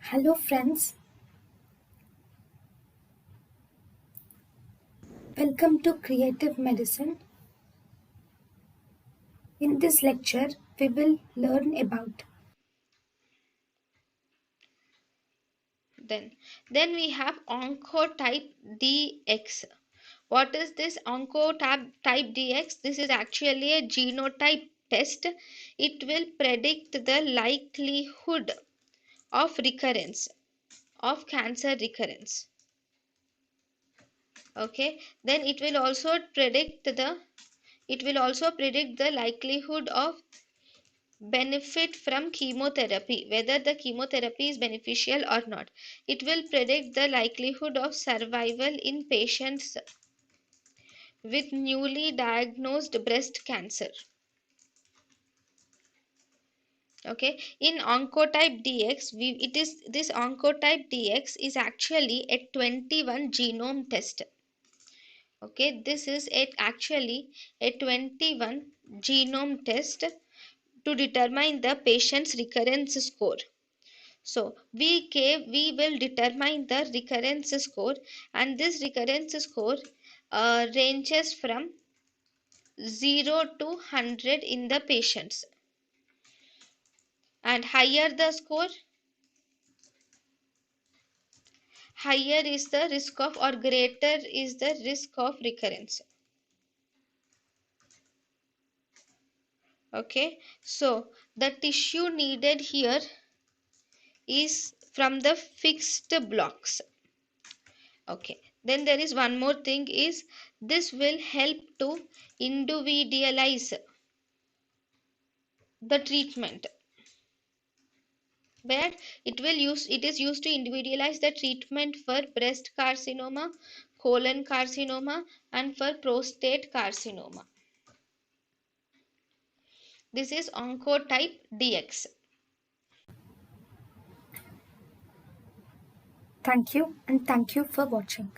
Hello, friends. Welcome to Creative Medicine. In this lecture, we will learn about Then we have Oncotype DX. What is this Oncotype DX? This is actually a genotype test. It will predict the likelihood of recurrence of cancer recurrence. Okay, then it will also predict the likelihood of benefit from chemotherapy, whether the chemotherapy is beneficial or not. It will predict the likelihood of survival in patients with newly diagnosed breast cancer. Okay, in Oncotype DX, this Oncotype DX is actually a 21 genome test. Okay, this is actually a 21 genome test to determine the patient's recurrence score. So we will determine the recurrence score, and this recurrence score ranges from 0 to 100 in the patients, and higher is the risk of, or greater is the risk of recurrence. Okay, so the tissue needed here is from the fixed blocks. Okay, then there is one more thing, is this will help to individualize the treatment, where it is used to individualize the treatment for breast carcinoma, colon carcinoma, and for prostate carcinoma. This is Oncotype DX. thank you and thank you for watching.